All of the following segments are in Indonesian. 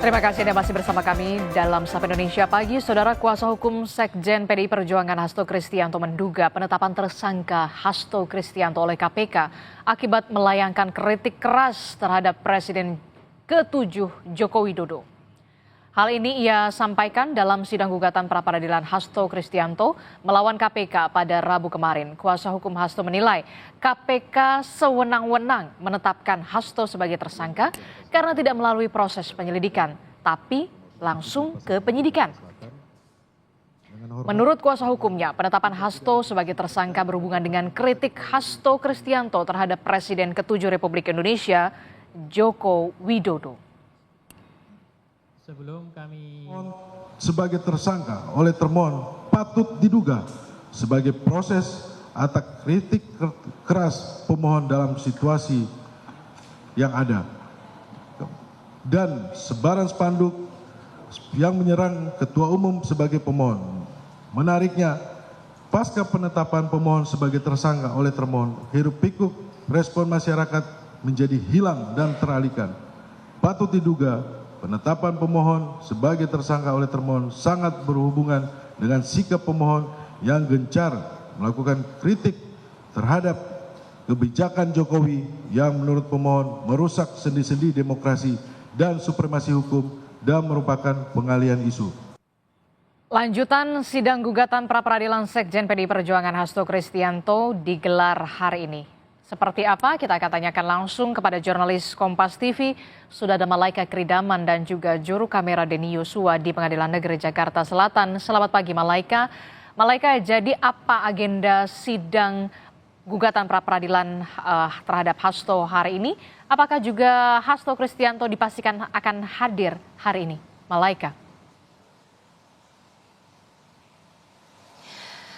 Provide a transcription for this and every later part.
Terima kasih Anda masih bersama kami dalam Sapa Indonesia Pagi. Saudara, kuasa hukum Sekjen PDI Perjuangan Hasto Kristianto menduga penetapan tersangka Hasto Kristianto oleh KPK akibat melayangkan kritik keras terhadap Presiden ke-7 Joko Widodo. Hal ini ia sampaikan dalam sidang gugatan pra-peradilan Hasto Kristianto melawan KPK pada Rabu kemarin. Kuasa hukum Hasto menilai KPK sewenang-wenang menetapkan Hasto sebagai tersangka karena tidak melalui proses penyelidikan, tapi langsung ke penyidikan. Menurut kuasa hukumnya, penetapan Hasto sebagai tersangka berhubungan dengan kritik Hasto Kristianto terhadap Presiden ke-7 Republik Indonesia, Joko Widodo. Sebelum kami sebagai tersangka oleh termohon patut diduga sebagai proses atas kritik keras pemohon dalam situasi yang ada dan sebaran spanduk yang menyerang ketua umum sebagai pemohon. Menariknya, pasca penetapan pemohon sebagai tersangka oleh termohon, hiruk pikuk respon masyarakat menjadi hilang dan teralihkan. Patut diduga penetapan pemohon sebagai tersangka oleh termohon sangat berhubungan dengan sikap pemohon yang gencar melakukan kritik terhadap kebijakan Jokowi yang menurut pemohon merusak sendi-sendi demokrasi dan supremasi hukum dan merupakan pengalihan isu. Lanjutan sidang gugatan pra-peradilan Sekjen PDI Perjuangan Hasto Kristianto digelar hari ini. Seperti apa? Kita akan tanyakan langsung kepada jurnalis Kompas TV, sudah ada Malaika Kridaman dan juga juru kamera Denny Yosua di Pengadilan Negeri Jakarta Selatan. Selamat pagi Malaika. Malaika, jadi apa agenda sidang gugatan pra-peradilan terhadap Hasto hari ini? Apakah juga Hasto Kristianto dipastikan akan hadir hari ini? Malaika.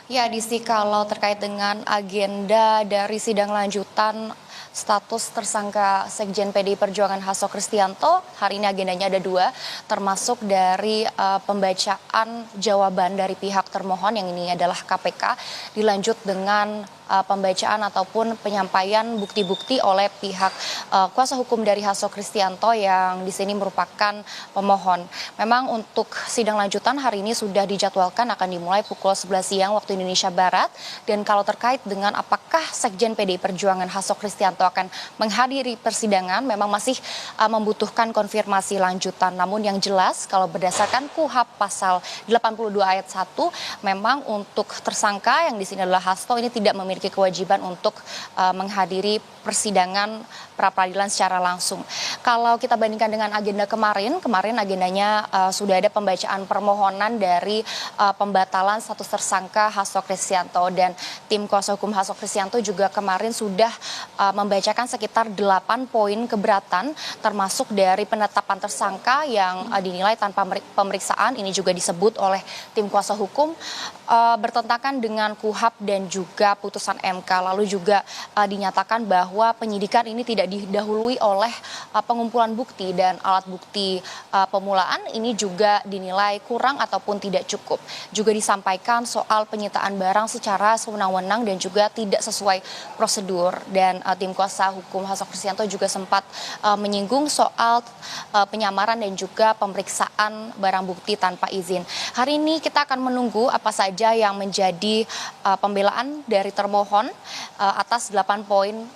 Ya, Disti, kalau terkait dengan agenda dari sidang lanjutan status tersangka Sekjen PDI Perjuangan Hasto Kristianto, hari ini agendanya ada dua, termasuk dari pembacaan jawaban dari pihak termohon yang ini adalah KPK, dilanjut dengan pembacaan ataupun penyampaian bukti-bukti oleh pihak kuasa hukum dari Hasto Kristianto yang di sini merupakan pemohon. Memang untuk sidang lanjutan hari ini sudah dijadwalkan akan dimulai pukul 11 siang waktu Indonesia Barat, dan kalau terkait dengan apakah Sekjen PDI Perjuangan Hasto Kristianto akan menghadiri persidangan memang masih membutuhkan konfirmasi lanjutan. Namun yang jelas kalau berdasarkan KUHP pasal 82 ayat 1 memang untuk tersangka yang di sini adalah Hasto ini tidak memiliki kewajiban untuk menghadiri persidangan pra-peradilan secara langsung. Kalau kita bandingkan dengan agenda kemarin agendanya sudah ada pembacaan permohonan dari pembatalan status tersangka Hasto Kristianto, dan tim kuasa hukum Hasto Kristianto juga kemarin sudah membacakan sekitar 8 poin keberatan, termasuk dari penetapan tersangka yang dinilai tanpa pemeriksaan. Ini juga disebut oleh tim kuasa hukum bertentangan dengan KUHP dan juga putusan MK. Lalu juga dinyatakan bahwa penyidikan ini tidak didahului oleh pengumpulan bukti, dan alat bukti pemulaan ini juga dinilai kurang ataupun tidak cukup. Juga disampaikan soal penyitaan barang secara sewenang-wenang dan juga tidak sesuai prosedur, dan tim kuasa hukum Hasto Kristianto juga sempat menyinggung soal penyamaran dan juga pemeriksaan barang bukti tanpa izin. Hari ini kita akan menunggu apa saja yang menjadi pembelaan dari termohon atas 8 poin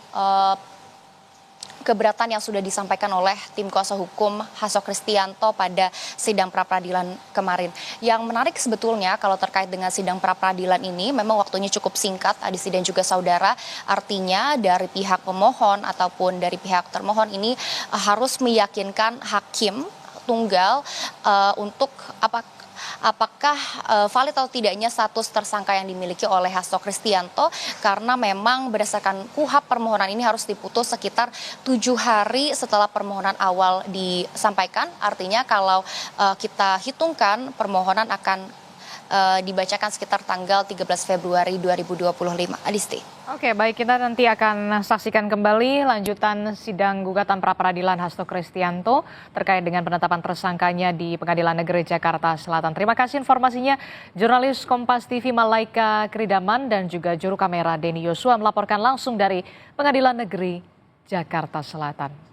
keberatan yang sudah disampaikan oleh tim kuasa hukum Hasto Kristianto pada sidang pra-peradilan kemarin. Yang menarik sebetulnya kalau terkait dengan sidang pra-peradilan ini memang waktunya cukup singkat, Adisti dan juga saudara. Artinya dari pihak pemohon ataupun dari pihak termohon ini harus meyakinkan hakim tunggal untuk apakah valid atau tidaknya status tersangka yang dimiliki oleh Hasto Kristianto, karena memang berdasarkan KUHP permohonan ini harus diputus sekitar 7 hari setelah permohonan awal disampaikan. Artinya kalau kita hitungkan permohonan akan dibacakan sekitar tanggal 13 Februari 2025. Adisti. Oke, baik, kita nanti akan saksikan kembali lanjutan sidang gugatan pra-peradilan Hasto Kristianto terkait dengan penetapan tersangkanya di Pengadilan Negeri Jakarta Selatan. Terima kasih informasinya, jurnalis Kompas TV Malaika Kridaman dan juga juru kamera Denny Yosua melaporkan langsung dari Pengadilan Negeri Jakarta Selatan.